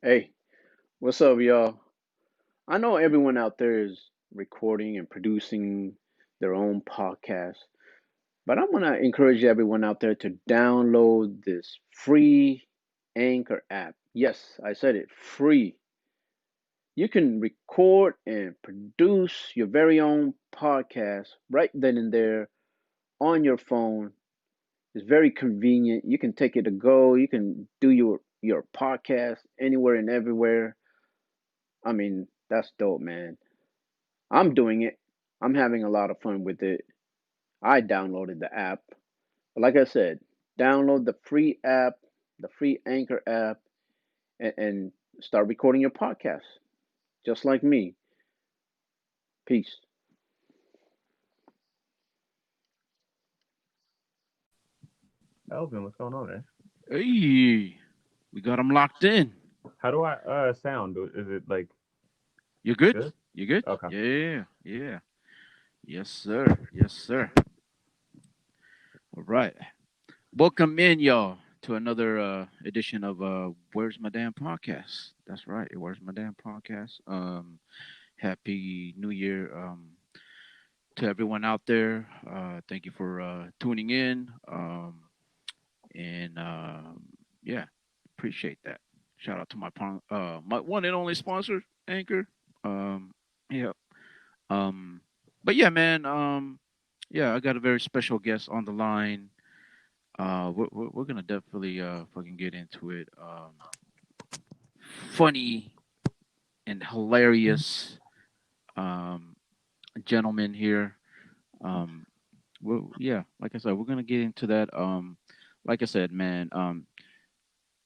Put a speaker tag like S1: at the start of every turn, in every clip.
S1: Hey, what's up, y'all? I know everyone out there is recording and producing their own podcast, but I'm going to encourage everyone out there to download this free Anchor app. Yes, I said it, free. You can record and produce your very own podcast right then and there on your phone. It's very convenient. You can take it to go. You can do your podcast anywhere and everywhere. I mean, that's dope, man. I'm doing it. I'm having a lot of fun with it. I downloaded the app. But like I said, download the free app, the free Anchor app, and start recording your podcast just like me. Peace.
S2: Elvin, what's going on, man?
S3: Hey, we got them locked in.
S2: How do I sound? Is it like
S3: You good?
S2: good?
S3: You good?
S2: Okay.
S3: Yeah, yeah. Yes, sir. Yes, sir. All right. Welcome in, y'all, to another edition of Where's My Damn Podcast. That's right. Where's My Damn Podcast? Happy New Year to everyone out there. Thank you for tuning in. And yeah, appreciate that. Shout out to my one and only sponsor, Anchor. Yeah. Um, but yeah, man. Yeah, I got a very special guest on the line. We're gonna definitely fucking get into it. Funny and hilarious um gentleman here. Um, yeah, like I said, we're gonna get into that. Like I said, man.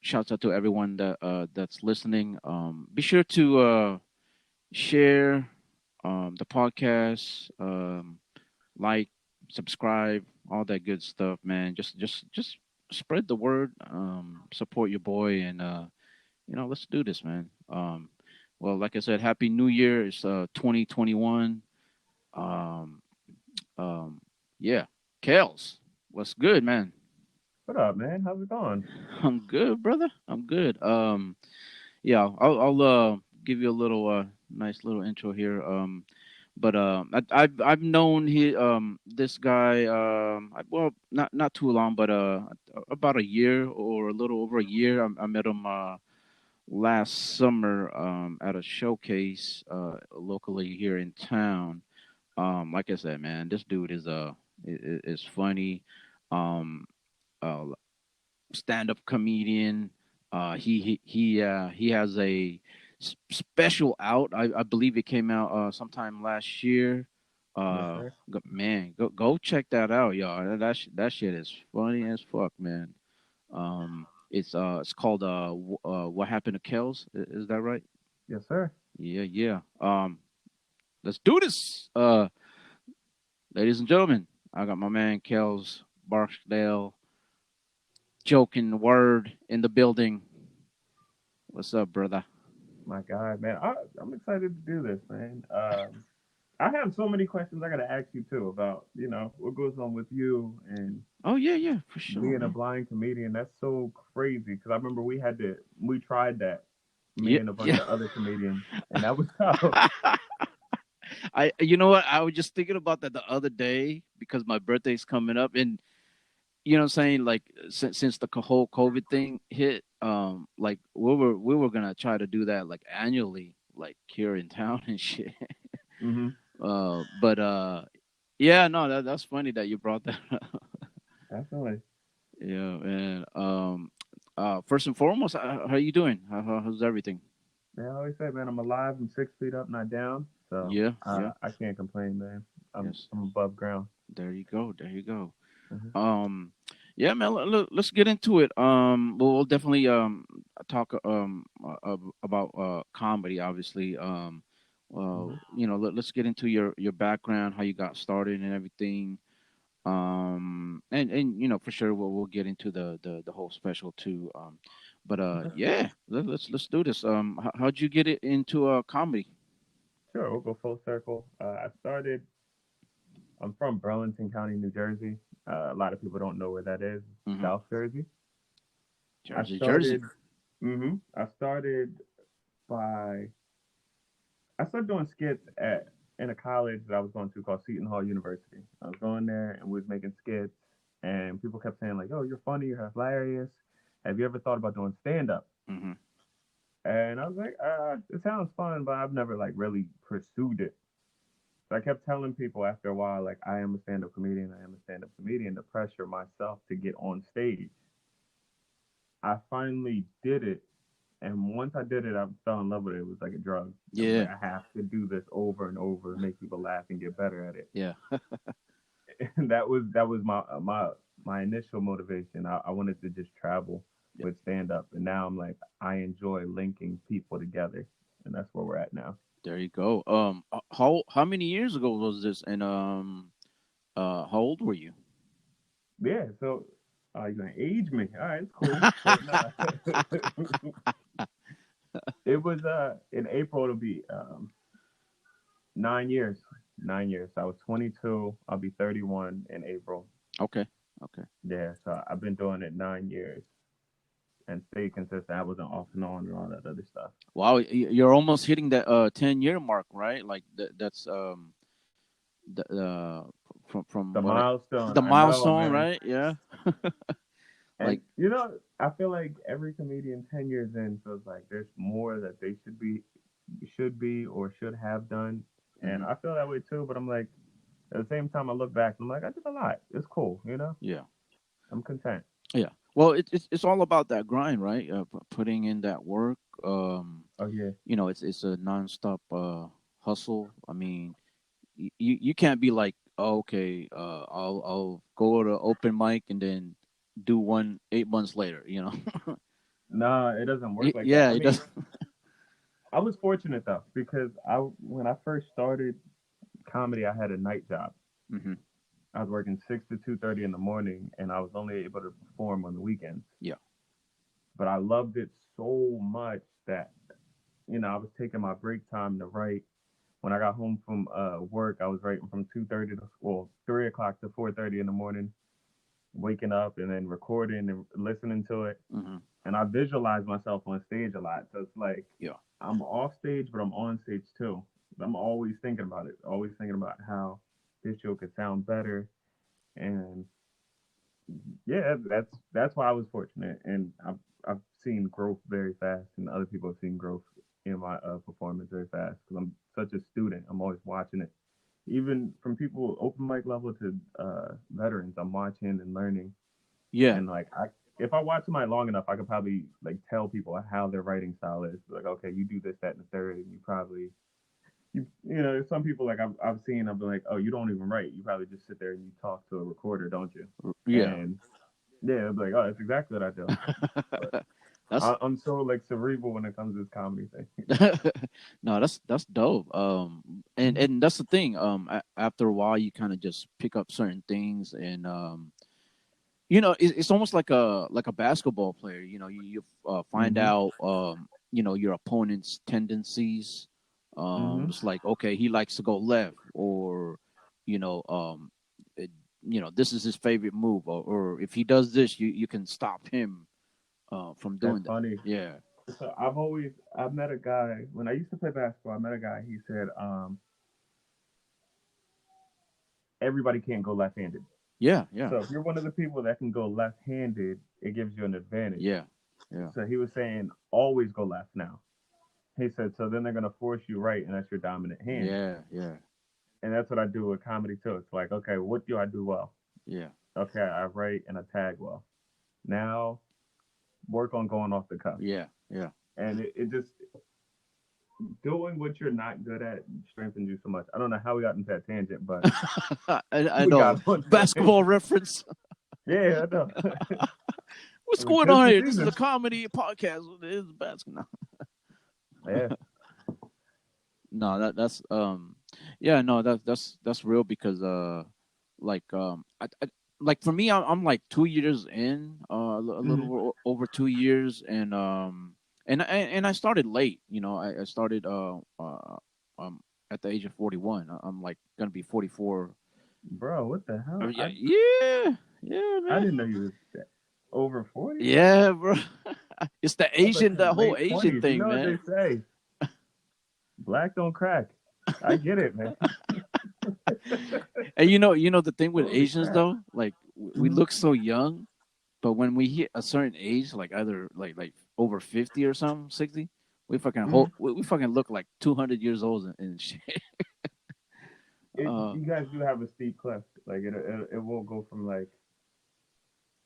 S3: Shouts out to everyone that's listening. Be sure to share the podcast. Like, subscribe, all that good stuff, man. Just spread the word. Support your boy, and let's do this, man. Well, like I said, Happy New Year. It's 2021. Um, um, yeah, Kels, what's good, man?
S2: What up, man? How's it going?
S3: I'm good, brother. I'm good. Yeah, I'll give you a little nice little intro here. But I've known this guy well, not too long, but about a year or a little over a year. I met him last summer at a showcase locally here in town. Like I said, man, this dude is funny. Um, uh, stand up comedian. He has a special out. I believe it came out sometime last year.
S2: Yes, sir.
S3: Man, go check that out, y'all. That shit is funny as fuck, man. It's called What Happened to Kellz. Is that right?
S2: Yes, sir.
S3: Yeah, yeah. Let's do this. Ladies and gentlemen, I got my man Kellz Barksdale, Jokenword in the building. What's up, brother?
S2: My God, man. I'm excited to do this, man. I have so many questions I gotta ask you too about what goes on with you and
S3: Oh yeah, yeah, for sure,
S2: being a
S3: man.
S2: blind comedian. That's so crazy because I remember we tried that, me
S3: Yeah,
S2: and a bunch
S3: yeah.
S2: of other comedians, and that was tough.
S3: You know what? I was just thinking about that the other day because my birthday's coming up, and you know what I'm saying, like since the whole COVID thing hit, like we were gonna try to do that like annually, like here in town and shit.
S2: Hmm.
S3: But yeah, no, that's funny that you brought that up.
S2: Definitely.
S3: Yeah, man. First and foremost, how you doing? How's everything?
S2: Yeah, I always say, man, I'm alive. I'm 6 feet up, not down. So
S3: Yeah, yeah.
S2: I can't complain, man. I'm
S3: Yes.
S2: I'm above ground.
S3: There you go. There you go.
S2: Hmm.
S3: Um, yeah, man. Let's get into it. We'll definitely talk about comedy, obviously. Let's get into your background, how you got started, and everything. And for sure we'll get into the whole special too. But yeah, let's do this. How'd you get it into comedy?
S2: Sure, we'll go full circle. I'm from Burlington County, New Jersey. A lot of people don't know where that is.
S3: Hmm.
S2: South Jersey. I
S3: Jersey, Jersey.
S2: started, I started by I started doing skits at in a college that I was going to called Seton Hall University. I was going there and we was making skits, and people kept saying like, "Oh, you're funny, you're hilarious. Have you ever thought about doing stand up?"
S3: Mm-hmm.
S2: And I was like, it sounds fun, but I've never like really pursued it. So I kept telling people after a while, like, I am a stand up comedian, I am a stand up comedian, to pressure myself to get on stage. I finally did it. And once I did it, I fell in love with it. It was like a drug. I was
S3: Yeah.
S2: like, I have to do this over and over, make people laugh and get better at it.
S3: Yeah.
S2: And that was my initial motivation. I wanted to just travel
S3: Yeah.
S2: with stand up, and now I'm like, I enjoy linking people together, and that's where we're at now.
S3: There you go. How many years ago was this? And how old were you?
S2: Yeah, so you're gonna age me. All right, it's cool. So nah. It was in April. It'll be 9 years. 9 years. I was 22. I'll be 31 in April.
S3: Okay. Okay.
S2: Yeah, so I've been doing it 9 years and stay consistent. I wasn't off and on and all that other stuff.
S3: Wow, you're almost hitting that 10-year mark, right? Like that's the from
S2: The
S3: what
S2: milestone.
S3: the
S2: I know,
S3: milestone,
S2: man.
S3: right? Yeah.
S2: And
S3: Like
S2: I feel like every comedian 10 years in feels like there's more that they should be or should have done. And
S3: mhm.
S2: I feel that way too, but I'm like at the same time I look back and I'm like, I did a lot. It's cool.
S3: Yeah.
S2: I'm content.
S3: Yeah. Well, it's all about that grind, right? Putting in that work.
S2: Oh yeah.
S3: It's a nonstop hustle. I mean, you can't be like, oh, okay, I'll go to open mic and then do one 8 months later.
S2: Nah, it doesn't work like that.
S3: Yeah,
S2: I
S3: it
S2: mean,
S3: does.
S2: I was fortunate though because I when I first started comedy, I had a night job.
S3: Hmm.
S2: I was working 6 to 2:30 in the morning, and I was only able to perform on the weekends.
S3: Yeah.
S2: But I loved it so much that I was taking my break time to write. When I got home from work, I was writing from 2:30 to 3 o'clock to 4:30 in the morning, waking up and then recording and listening to it.
S3: Hmm.
S2: And I visualize myself on stage a lot, so it's like
S3: Yeah.
S2: I'm off stage, but I'm on stage too. I'm always thinking about it, always thinking about how this show could sound better. And yeah, that's why I was fortunate, and I've seen growth very fast, and other people have seen growth in my performance very fast because I'm such a student. I'm always watching it, even from people open mic level to veterans. I'm watching and learning,
S3: Yeah.
S2: and like if I watch somebody long enough, I could probably like tell people how their writing style is. Like, okay, you do this, that, and the third, and you probably there's some people like I've seen. I've been like, oh, you don't even write. You probably just sit there and you talk to a recorder, don't you?
S3: Yeah.
S2: And yeah, I'd be like, oh, that's exactly what I do. But
S3: That's
S2: I'm so like cerebral when it comes to this comedy thing.
S3: no, that's dope. And that's the thing. After a while, you kind of just pick up certain things, and it's almost like a basketball player. You find
S2: Mhm.
S3: out your opponent's tendencies.
S2: Mhm.
S3: It's like, okay, he likes to go left, or you know, it, this is his favorite move, or if he does this, you can stop him from
S2: That's
S3: doing that.
S2: funny.
S3: Yeah.
S2: So I've met a guy when I used to play basketball. I met a guy. He said, everybody can't go left-handed.
S3: Yeah. Yeah.
S2: So if you're one of the people that can go left-handed, it gives you an advantage.
S3: Yeah. Yeah.
S2: So he was saying, always go left now. He said, so then they're gonna force you right, and that's your dominant hand.
S3: Yeah. Yeah.
S2: And that's what I do with comedy too. It's like, okay, what do I do well?
S3: Yeah.
S2: Okay, I write and I tag well. Now work on going off the cuff.
S3: Yeah. Yeah.
S2: And it just doing what you're not good at strengthens you so much. I don't know how we got into that tangent, but
S3: I
S2: we
S3: know.
S2: got on that.
S3: Basketball reference.
S2: Yeah, I know.
S3: What's going
S2: Because
S3: on
S2: the
S3: here? This is a
S2: season.
S3: comedy podcast. It is basketball.
S2: Yeah.
S3: No, yeah, no, that's real because like like for me, I'm like 2 years in, a
S2: Hmm.
S3: little over 2 years, and I started late. I started um at the age of 41. I'm like gonna be 44.
S2: Bro, what the hell?
S3: Yeah, yeah, yeah,
S2: I
S3: man.
S2: didn't know you was that. over 40?
S3: Yeah, bro. It's the
S2: I thought
S3: Asian,
S2: you were
S3: the whole
S2: late
S3: Asian
S2: 20s. You
S3: thing,
S2: know what
S3: man.
S2: they say? Black don't crack. I get it, man.
S3: And the thing with
S2: Holy
S3: Asians
S2: crap.
S3: though, like we
S2: Mhm.
S3: look so young, but when we hit a certain age, like either like over 50 or something, 60,
S2: Mhm.
S3: we fucking look like 200 years old and shit. Uh,
S2: You guys do have a steep cliff. Like it won't go from like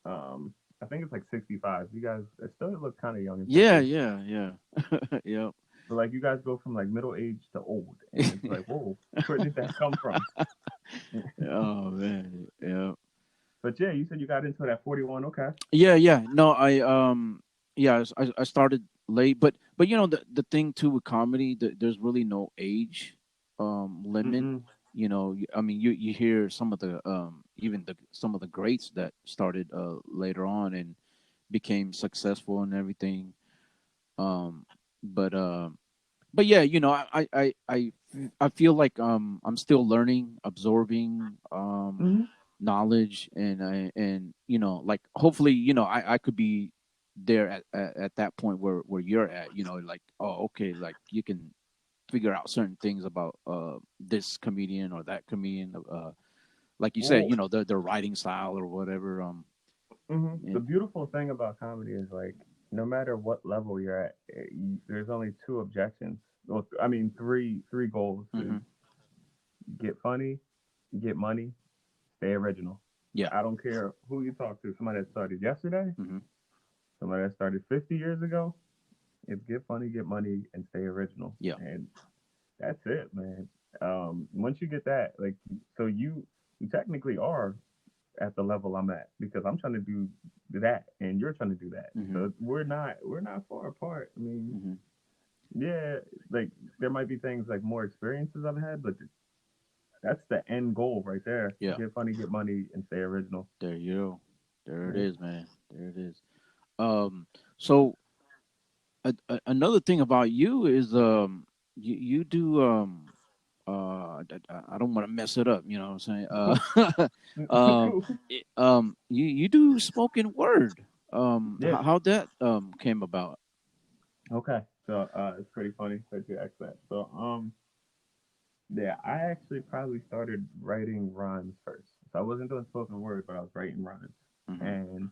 S2: um I think it's like 65. You guys it still look kind of young and
S3: yeah,
S2: sexy.
S3: yeah, yeah, yep.
S2: But like you guys go from like middle age to old, and it's like, whoa, where did that come from?
S3: Oh man, yeah.
S2: But yeah, you said you got into it at 41. Okay.
S3: Yeah, yeah. No, yeah, I started late, but the thing too with comedy, there's really no age limit.
S2: Mm-mm.
S3: I mean, you hear some of the even some of the greats that started later on and became successful and everything. Um, but yeah, I feel like I'm still learning, absorbing
S2: Mm-hmm.
S3: knowledge, and like hopefully I could be there at that point where you're at, like, oh, okay, like you can figure out certain things about this comedian or that comedian, like you said,
S2: Well,
S3: their writing style or whatever.
S2: the
S3: And
S2: beautiful thing about comedy is like no matter what level you're at, there's only two objections. Well, I mean three goals is
S3: hmm
S2: get funny, get money, stay original.
S3: yeah.
S2: I don't care who you talk to. Somebody that started yesterday,
S3: hmm
S2: somebody that started 50 years ago. It's get funny, get money, and stay original.
S3: yeah.
S2: And that's it, man. Once you get that, like, so you technically are at the level I'm at because I'm trying to do that and you're trying to do that.
S3: hmm
S2: So we're not far apart. I mean,
S3: hmm
S2: yeah, like there might be things like more experiences I've had, but that's the end goal right there.
S3: yeah.
S2: Get funny, get money, and stay original.
S3: There you go. There it
S2: Yeah.
S3: is, man. There it is. So another thing about you is you do I don't want to mess it up, you know what I'm saying? You do spoken word.
S2: Yeah.
S3: How that came about?
S2: Okay. So it's pretty funny that you asked that. So yeah, I actually probably started writing rhymes first. So I wasn't doing spoken word, but I was writing rhymes.
S3: hmm
S2: And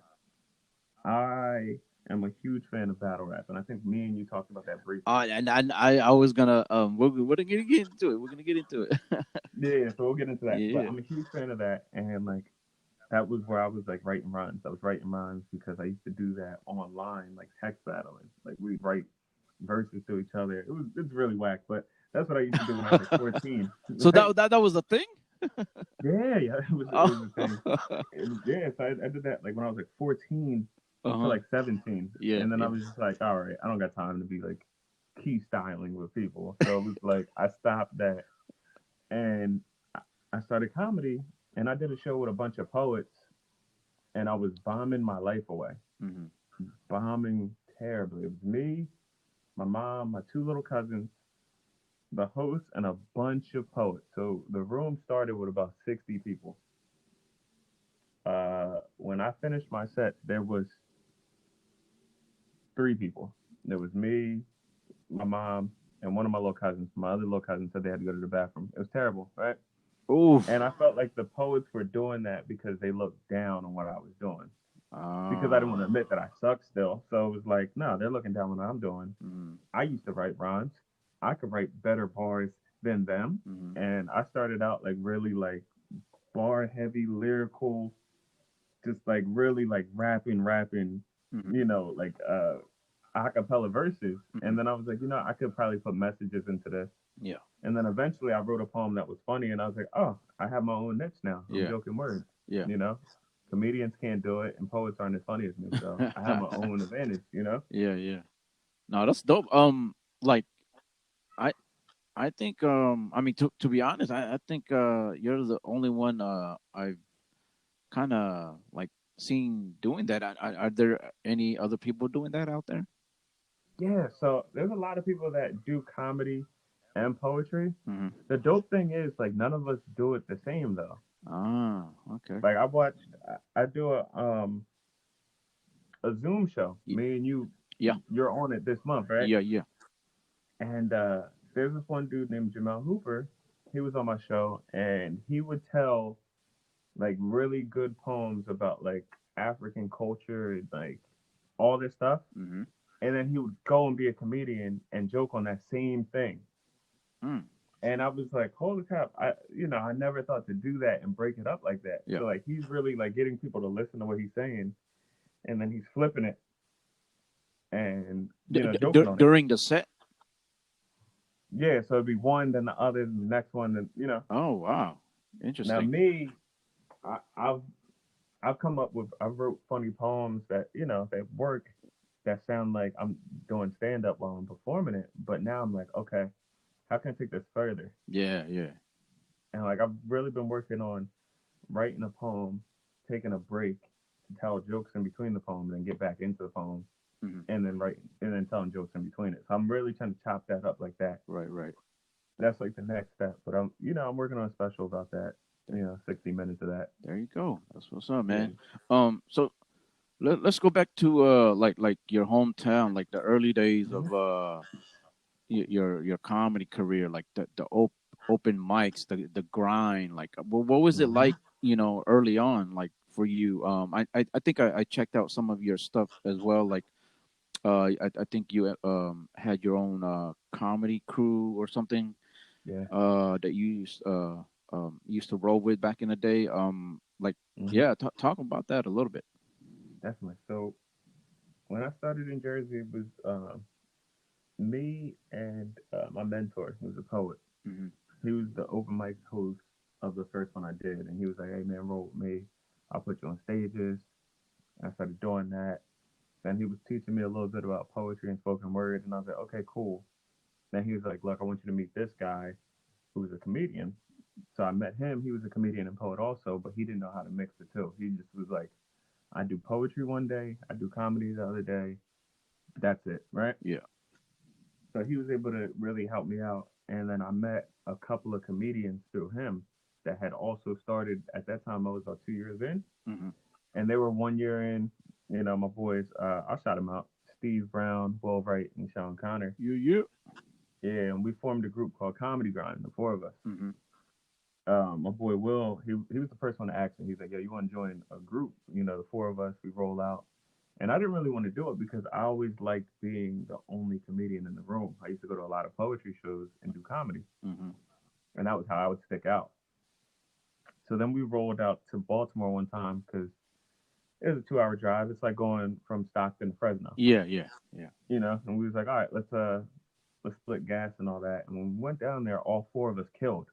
S2: I am a huge fan of battle rap, and I think me and you talked about that briefly.
S3: I was gonna we're gonna get into it. We're gonna get into it.
S2: Yeah, so we'll get into that. But
S3: Yeah.
S2: I'm a huge fan of that, and like that was where I was like writing rhymes. I was writing rhymes because I used to do that online, like text battling. Like we'd write verses to each other. It's really whack, but that's what I used to do when I was like 14.
S3: So
S2: Right?
S3: that was a thing.
S2: Yeah, yeah, it was
S3: Oh.
S2: a thing. Yeah, so I did that like when I was like 14 to
S3: Uh-huh.
S2: like 17,
S3: Yeah,
S2: and then I
S3: yeah.
S2: was just like, all right, I don't got time to be like key styling with people. So it was like I stopped that, and I started comedy, and I did a show with a bunch of poets, and I was bombing my life away,
S3: hmm
S2: bombing terribly. It was me, my mom, my two little cousins, the host, and a bunch of poets. So the room started with about 60 people. When I finished my set, there was three people. There was me, my mom, and one of my little cousins. My other little cousin said they had to go to the bathroom. It was terrible, right? And
S3: Oof.
S2: I felt like the poets were doing that because they looked down on what I was doing. Because I didn't want to
S3: Ah.
S2: admit that I suck still. So it was like, no, they're looking down on what I'm doing.
S3: Mm-hmm.
S2: I used to write rhymes. I could write better bars than them.
S3: Mm-hmm.
S2: And I started out like really like bar heavy, lyrical, just like really like rapping,
S3: Mm-hmm.
S2: like acapella verses.
S3: Mm-hmm.
S2: And then I was like, I could probably put messages into this.
S3: Yeah.
S2: And then eventually I wrote a poem that was funny and I was like, oh, I have my own niche now. I'm
S3: Yeah.
S2: Jokenword.
S3: Yeah.
S2: You know? Comedians can't do it and poets aren't as funny as me. So I have my own advantage.
S3: Yeah, yeah. No, that's dope. Like I I think I mean to be honest, I think you're the only one I've kind of like seen doing that. Are there any other people doing that out there?
S2: Yeah, so there's a lot of people that do comedy and poetry.
S3: Mm-hmm.
S2: The dope thing is like none of us do it the same though.
S3: Ah, okay.
S2: Like I watched I do a Zoom show.
S3: Y-
S2: Me and you,
S3: Yeah,
S2: you're on it this month, right?
S3: yeah, yeah.
S2: And there's this one dude named Jamel Hooper. He was on my show, and he would tell like really good poems about like African culture, and, like all this stuff.
S3: Mm-hmm.
S2: And then he would go and be a comedian and joke on that same thing.
S3: Mm,
S2: And I was like, holy crap! I never thought to do that and break it up like that.
S3: yeah.
S2: So like he's really like getting people to listen to what he's saying, and then he's flipping it and joking on it.
S3: During the set.
S2: Yeah, so it'd be one, then the other, then the next one, then.
S3: Oh wow,
S2: Now
S3: interesting.
S2: me, I've come up with I wrote funny poems that that work, that sound like I'm doing stand up while I'm performing it. But now I'm like, okay, how can I take this further?
S3: Yeah, yeah.
S2: And like I've really been working on writing a poem, taking a break to tell jokes in between the poem, and then get back into the poem,
S3: Hmm.
S2: and then writing and then telling jokes in between it. So I'm really trying to chop that up like that.
S3: Right, right.
S2: That's like the next step. But I'm working on a special about that. 60 minutes of that.
S3: There you go. That's what's up,
S2: Yeah.
S3: man. So let's go back to like your hometown, like the early days
S2: Mhm.
S3: of your comedy career, like the open mics, the grind. Like, what was it
S2: Mhm.
S3: like? Early on, like for you. I think I checked out some of your stuff as well. Like, I think you had your own comedy crew or something
S2: Yeah.
S3: that you used to roll with back in the day. Like,
S2: Mhm.
S3: yeah, talk about that a little bit.
S2: Definitely. So when I started in Jersey, it was me and my mentor, who was a poet.
S3: Hmm.
S2: He was the open mic host of the first one I did, and he was like, "Hey man, roll with me. I'll put you on stages." And I started doing that. Then he was teaching me a little bit about poetry and spoken word, and I was like, "Okay, cool." Then he was like, "Look, I want you to meet this guy who was a comedian." So I met him. He was a comedian and poet also, but he didn't know how to mix the two. He just was like, "I do poetry one day, I do comedy the other day. That's it, right?"
S3: Yeah.
S2: So he was able to really help me out. And then I met a couple of comedians through him that had also started at that time. I was about 2 years in,
S3: Hmm.
S2: and they were 1 year in. My boys, I'll shout them out: Steve Brown, Will Wright, and Sean Connor.
S3: Yeah, yeah.
S2: Yeah, and we formed a group called Comedy Grind, the four of us.
S3: Hmm.
S2: My boy Will, he was the first one to ask me. He's like, "Yo, you want to join a group? The four of us, we roll out." And I didn't really want to do it because I always liked being the only comedian in the room. I used to go to a lot of poetry shows and do comedy,
S3: Hmm.
S2: and that was how I would stick out. So then we rolled out to Baltimore one time because it was a 2 hour drive. It's like going from Stockton to Fresno,
S3: Yeah, yeah, yeah.
S2: And we was like, all right, let's split gas and all that. And when we went down there, all four of us killed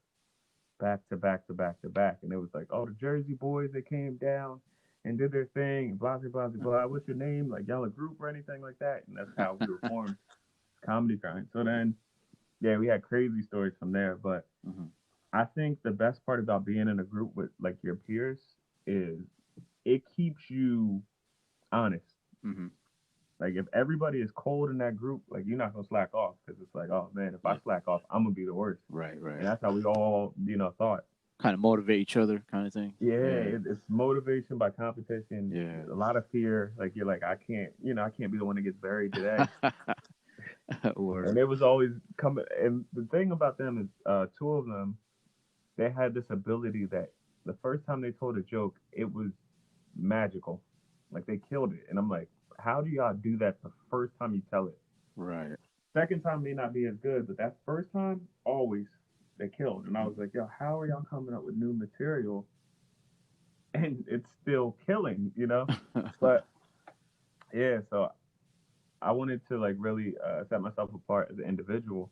S2: back to back to back to back. And it was like, oh, the Jersey boys, they came down and did their thing, and blah, blah, blah, blah. What's your name? Like, y'all a group or anything like that? And that's how we were formed, Comedy Grind. So then, yeah, we had crazy stories from there. But
S3: Hmm.
S2: I think the best part about being in a group with like your peers is it keeps you honest.
S3: Hmm.
S2: Like, if everybody is cold in that group, like, you're not going to slack off because it's like, oh, man, if I
S3: Yeah.
S2: slack off, I'm going to be the worst.
S3: Right, right.
S2: And that's how we all, thought.
S3: Kind of motivate each other, kind of thing.
S2: Yeah,
S3: Yeah,
S2: it's motivation by competition.
S3: yeah.
S2: A lot of fear. Like you're like, I can't be the one that gets buried today. And
S3: Word.
S2: it was always coming. And the thing about them is, two of them, they had this ability that the first time they told a joke, it was magical. Like they killed it. And I'm like, how do y'all do that the first time you tell it?
S3: Right.
S2: Second time may not be as good, but that first time, always they killed. And I was like, yo, how are y'all coming up with new material and it's still killing? But yeah, so I wanted to like really set myself apart as an individual.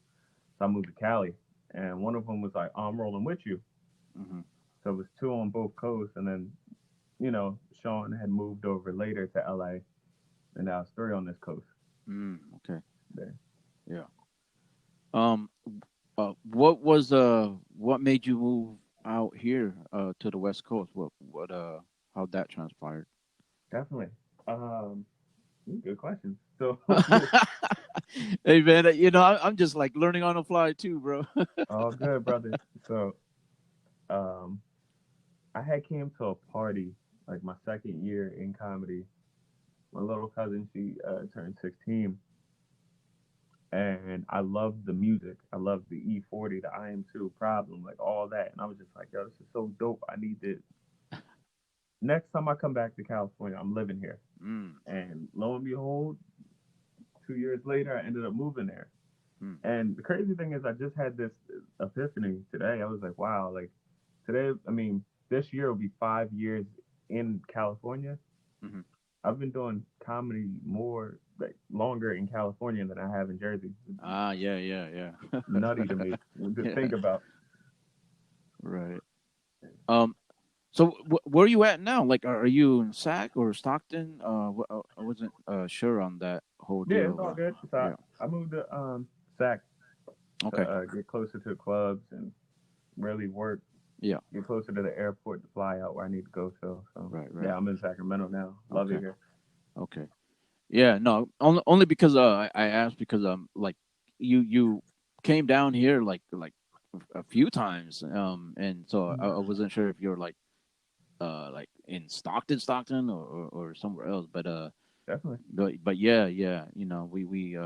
S2: So I moved to Cali, and one of them was like, "Oh, I'm rolling with you."
S3: Hmm.
S2: So it was two on both coasts, and then Sean had moved over later to LA, and now it's three on this coast.
S3: Okay.
S2: There.
S3: Yeah. Um. What made you move out here to the West Coast? How'd that transpired?
S2: Definitely. Um, Good question. So,
S3: Hey man, I'm just like learning on the fly too, bro.
S2: all good, brother. So, um, I had came to a party like my second year in comedy, My little cousin, she turned 16, and I loved the music. I loved the E40, the IM2 Problem, like all that. And I was just like, yo, this is so dope. I need to. Next time I come back to California, I'm living here.
S3: Mm,
S2: And lo and behold, 2 years later, I ended up moving there.
S3: mm,
S2: And the crazy thing is, I just had this epiphany today. I was like, wow, like today, I mean, this year will be 5 years in California.
S3: mm-hmm.
S2: I've been doing comedy more, like longer in California than I have in Jersey. It's
S3: Ah, yeah, yeah, yeah.
S2: nutty to me to
S3: Yeah,
S2: think about.
S3: right. Um, so where are you at now? Like, are you in Sac or Stockton? I wasn't sure on that whole
S2: Yeah, it's
S3: deal.
S2: all good. So
S3: Yeah.
S2: I moved to Sac to
S3: Okay.
S2: get closer to clubs and really work,
S3: Yeah.
S2: get closer to the airport to fly out where I need to go to. So
S3: Right.
S2: yeah,
S3: Right.
S2: I'm in Sacramento now. Love it
S3: Okay.
S2: here.
S3: Okay. Yeah. No. Only because I asked because like you came down here like a few times and so I wasn't sure if you're like in Stockton or somewhere else
S2: Definitely.
S3: but yeah, yeah, you know, we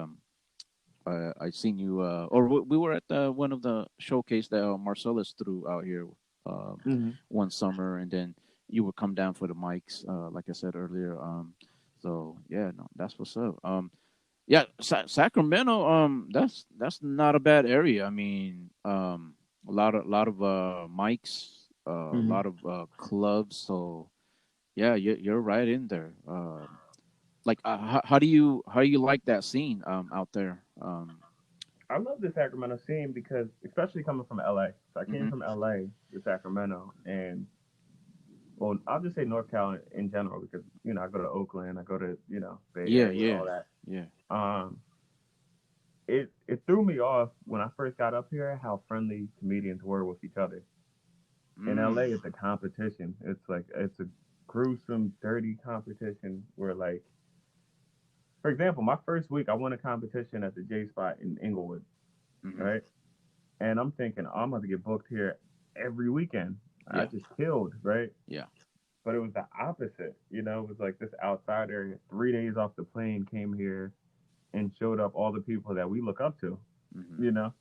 S3: I seen you or we were at one of the showcase that Marcellus threw out here
S2: Hmm.
S3: one summer, and then you would come down for the mics, like I said earlier. So yeah, no, that's what's up. Yeah, Sacramento. That's not a bad area. I mean, a lot of mics, a
S2: Hmm.
S3: lot of clubs. So yeah, you're right in there. Like, how do you like that scene out there?
S2: I love the Sacramento scene because, especially coming from LA. So I came
S3: Hmm.
S2: from LA to Sacramento, and well, I'll just say North Cal in general because I go to Oakland, I go to Bay
S3: Yeah,
S2: Area,
S3: yeah,
S2: all that.
S3: yeah.
S2: Um, it threw me off when I first got up here how friendly comedians were with each other. In LA,
S3: Mm.
S2: it's a competition. It's a gruesome, dirty competition where like, for example, my first week I won a competition at the J Spot in Inglewood,
S3: Hmm.
S2: right? And I'm thinking, oh, I'm about to get booked here every weekend. I
S3: Yeah,
S2: just killed, right?
S3: yeah.
S2: But it was the opposite. It was like this outsider, 3 days off the plane, came here and showed up all the people that we look up to,
S3: Hmm.
S2: you know?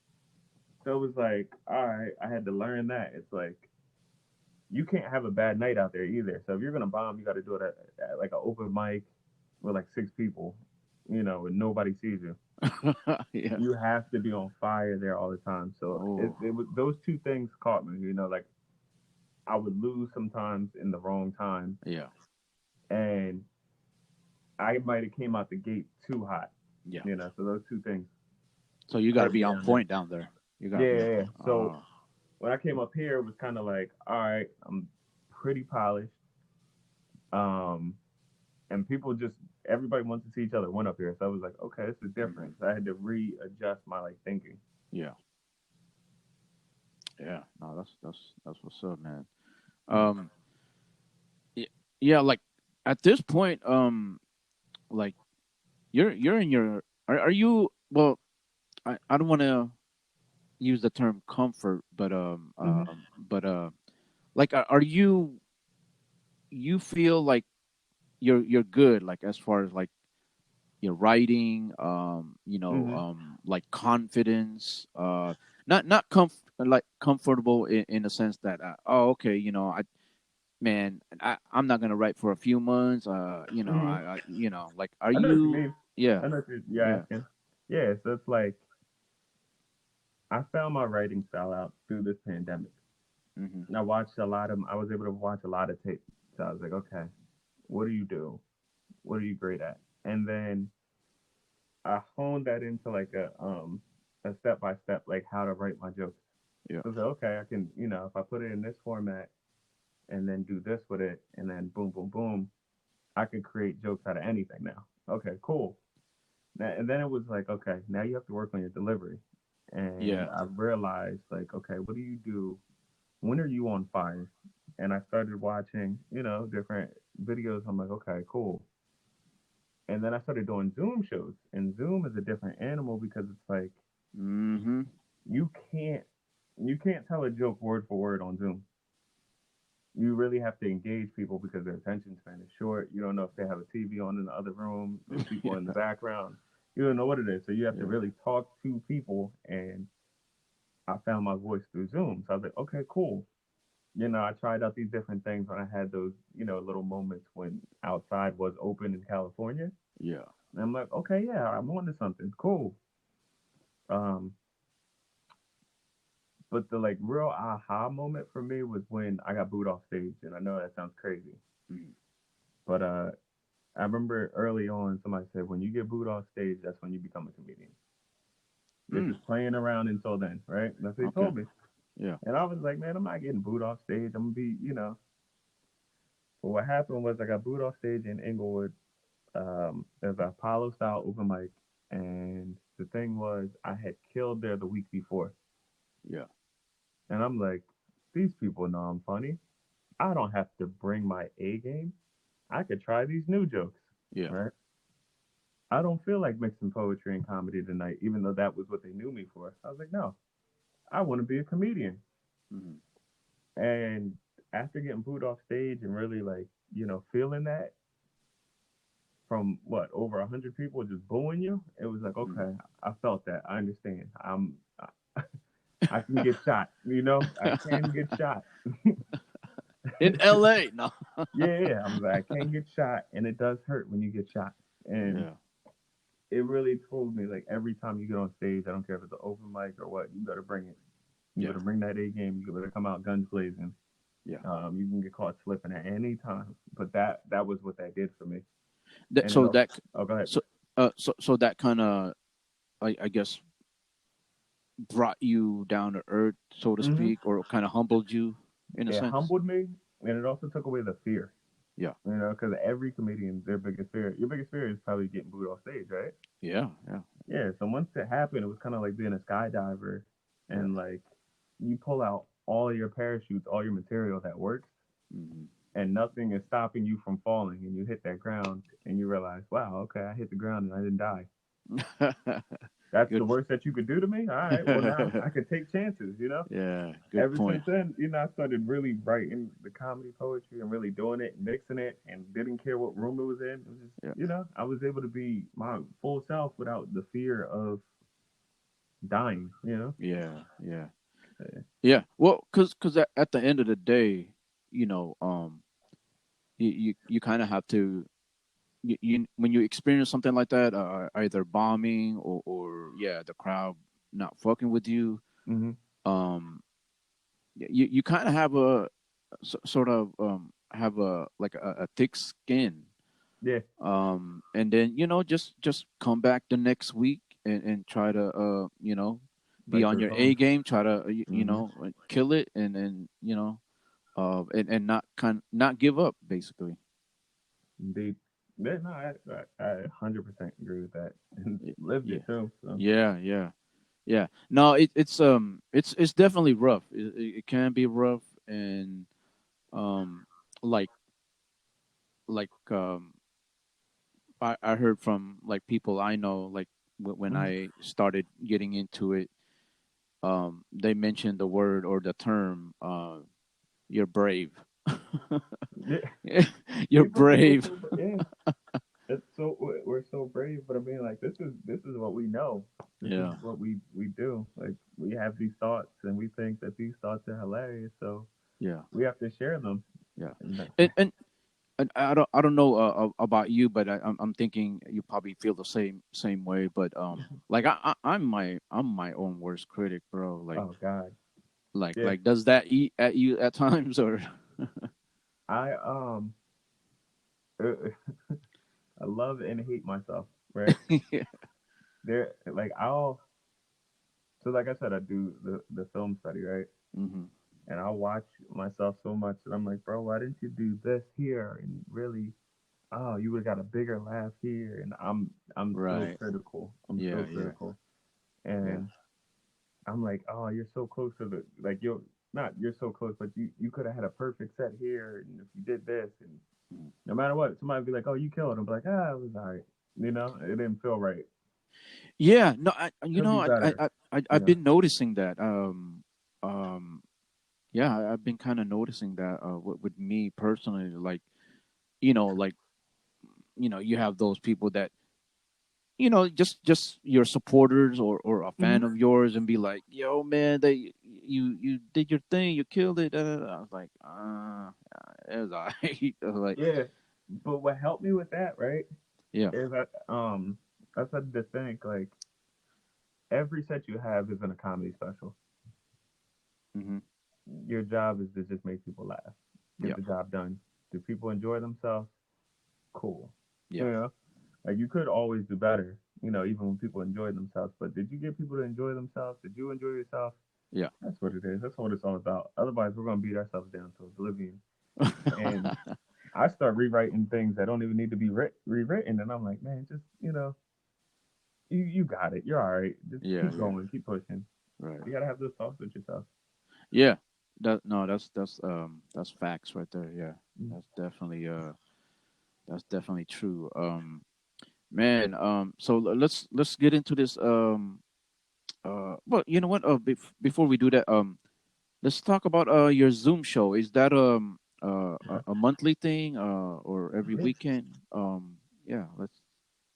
S2: So it was like, all right, I had to learn that. It's like, you can't have a bad night out there either. So if you're going to bomb, you got to do it at like an open mic with like 6 people, and nobody sees you.
S3: Yeah.
S2: You have to be on fire there all the time. So
S3: Oh,
S2: it was those two things caught me, like I would lose sometimes in the wrong time,
S3: yeah,
S2: and I might have came out the gate too hot,
S3: yeah.
S2: So those two things
S3: So you got to
S2: hurt
S3: be
S2: me
S3: on
S2: down there.
S3: point down there. You got to
S2: Yeah,
S3: be on
S2: yeah, yeah.
S3: point.
S2: So when I came up here, it was kind of like, all right, I'm pretty polished, um, and people just everybody wants to see each other win up here. So I was like, okay, this is
S3: Hmm.
S2: different. So I had to readjust my like thinking.
S3: Yeah, yeah. No, that's what's up, man. Um, y- yeah, like at this point, like you're in your are you well? I don't want to use the term comfort,
S2: Hmm.
S3: but like are you feel like you're good like as far as like your writing,
S2: Hmm.
S3: like confidence, not like comfortable in the sense that oh okay, I'm not gonna write for a few months,
S2: Hmm.
S3: like are
S2: I know what you
S3: you?
S2: mean.
S3: Yeah,
S2: I know what you're
S3: yeah.
S2: asking. Yeah, so it's like I found my writing style out through this pandemic.
S3: Hmm.
S2: And I was able to watch a lot of tape. So I was like, okay, what do you do? What are you great at? And then I honed that into like a step by step, like how to write my jokes.
S3: Yeah.
S2: So I was like, okay, I can, if I put it in this format and then do this with it and then boom, boom, boom, I could create jokes out of anything now. Okay, cool. And then it was like, okay, now you have to work on your delivery. And
S3: Yeah.
S2: I realized, like, okay, what do you do? When are you on fire? And I started watching, different videos. I'm like, okay, cool. And then I started doing Zoom shows. And Zoom is a different animal because it's like
S3: Hmm.
S2: you can't you can't tell a joke word for word on Zoom. you really have to engage people because their attention span is short. You don't know if they have a TV on in the other room. There's people in the background. You don't know what it is. So you have to
S3: Yeah.
S2: really talk to people. And I found my voice through Zoom. So I was like, okay, cool. I tried out these different things when I had those, little moments when outside was open in California.
S3: Yeah.
S2: And I'm like, okay, yeah, I'm on to something. Cool. Um, but the like real aha moment for me was when I got booed off stage. And I know that sounds crazy.
S3: Mm.
S2: But I remember early on somebody said when you get booed off stage, that's when you become a comedian. You're
S3: Mm.
S2: just playing around until then, right? That's what he
S3: Okay.
S2: told me.
S3: Yeah.
S2: And I was like, man, I'm not getting booed off stage. I'm gonna be. But what happened was I got booed off stage in Inglewood. There's an Apollo style open mic, and the thing was I had killed there the week before,
S3: Yeah.
S2: and I'm like, these people know I'm funny. I don't have to bring my A game. I could try these new jokes,
S3: Yeah.
S2: right? I don't feel like mixing poetry and comedy tonight, even though that was what they knew me for. I was like, no, I want to be a comedian.
S3: Mm.
S2: And after getting booed off stage and really like, feeling that from what over 100 people just booing you, it was like,
S3: Mm.
S2: okay, I felt that. I understand. I can get shot. I can get shot.
S3: In L.A. No.
S2: Yeah, I was like, I can get shot, and it does hurt when you get shot. And
S3: Yeah.
S2: it really told me like every time you get on stage, I don't care if it's an open mic or what, you better bring it. You
S3: Yeah.
S2: better bring that A game. You better come out guns blazing.
S3: Yeah.
S2: You can get caught slipping at any time. But that was what that did for me.
S3: That,
S2: And it
S3: so
S2: also,
S3: that
S2: oh, go ahead.
S3: so so that kind of I guess brought you down to earth, so to
S2: Hmm.
S3: speak, or kind of humbled you in a
S2: It
S3: sense.
S2: humbled me, and it also took away the fear.
S3: Yeah.
S2: Because every comedian, their biggest fear, your biggest fear is probably getting booed off stage, right?
S3: Yeah. Yeah.
S2: Yeah. So once it happened, it was kind of like being a skydiver,
S3: Yeah.
S2: and like you pull out all your parachutes, all your material that works,
S3: Hmm.
S2: and nothing is stopping you from falling, and you hit that ground, and you realize, wow, okay, I hit the ground and I didn't die. That's the
S3: Good.
S2: worst that you could do to me. All right, well now I could take chances.
S3: Yeah. Good
S2: Ever
S3: point.
S2: since then, I started really writing the comedy poetry and really doing it, mixing it, and didn't care what room it was in. It was just,
S3: Yeah.
S2: I was able to be my full self without the fear of dying.
S3: Yeah. Yeah.
S2: Yeah.
S3: Yeah. Well, because at the end of the day, you know, you kind of have to you when you experience something like that, either bombing or yeah, the crowd not fucking with you,
S2: Mm-hmm.
S3: um, you kind of have a sort of have a like a thick skin,
S2: Yeah.
S3: and then just come back the next week and try to be
S2: Like
S3: on
S2: those
S3: your A
S2: songs.
S3: game, try to
S2: Mm-hmm.
S3: kill it, and then and not give up basically.
S2: Indeed. Yeah, no, I 100% agree with that and
S3: Y-
S2: lived
S3: Yeah,
S2: it too. So.
S3: yeah, yeah, yeah. No, it's definitely rough. It can be rough, and um, like like I heard from like people I know, like when
S2: Mm-hmm.
S3: I started getting into it, they mentioned the word or the term, you're brave.
S2: Yeah,
S3: You're
S2: people think we're
S3: brave.
S2: so yeah. It's so we're so brave, but I mean, like this is what we know. This is
S3: Yeah,
S2: what we do. Like we have these thoughts, and we think that these thoughts are hilarious, so
S3: yeah,
S2: we have to share them.
S3: yeah.
S2: And
S3: And I don't know about you, but I'm thinking you probably feel the same way. But like I'm my own worst critic, bro. Like
S2: oh God,
S3: like
S2: yeah.
S3: like does that eat at you at times or?
S2: I I love and hate myself. Right
S3: Yeah.
S2: there, like I'll so like I said, I do the film study, right?
S3: Hmm.
S2: And I'll watch myself so much that I'm like, bro, why didn't you do this here? And really, oh, you would have got a bigger laugh here. And I'm so
S3: Right.
S2: critical. I'm so
S3: Yeah. Yeah.
S2: critical.
S3: Yeah.
S2: And I'm like, oh, you're so close to the like you're not you're so close, but you could have had a perfect set here, and if you did this, and
S3: Mhm.
S2: no matter what, somebody would be like, oh, you killed him. Be like, it was all right. It didn't feel right.
S3: Yeah. No. I. You
S2: Could
S3: know.
S2: be
S3: I. I.
S2: better.
S3: I.
S2: You
S3: I've
S2: know.
S3: been noticing that. Um. Yeah, I've been kind of noticing that with me personally, like like you have those people that just your supporters or a fan
S2: Hmm.
S3: of yours and be like, yo man, you did your thing, you killed it. I was like, it was alright. I was like,
S2: Yeah, but what helped me with that, right,
S3: yeah,
S2: is that I started to think like every set you have isn't a comedy special.
S3: hmm,
S2: Your job is to just make people laugh, get
S3: yeah,
S2: the job done. Do people enjoy themselves? Cool.
S3: yeah,
S2: You know, like you could always do better. Even when people enjoy themselves. But did you get people to enjoy themselves? Did you enjoy yourself?
S3: yeah.
S2: That's what it is. That's what it's all about. Otherwise, we're gonna beat ourselves down to oblivion. And I start rewriting things that don't even need to be rewritten, and I'm like, man, just you got it. You're all right. Just
S3: Yeah,
S2: keep
S3: yeah,
S2: going, keep pushing.
S3: right.
S2: You gotta have those talks with yourself.
S3: Yeah, that's facts right there. Yeah,
S2: Mm.
S3: that's definitely that's definitely true. Man, so let's get into this. Well, you know what? Before we do that, let's talk about your Zoom show. Is that
S2: Yeah.
S3: a monthly thing or every
S2: Yeah.
S3: weekend? Yeah, let's.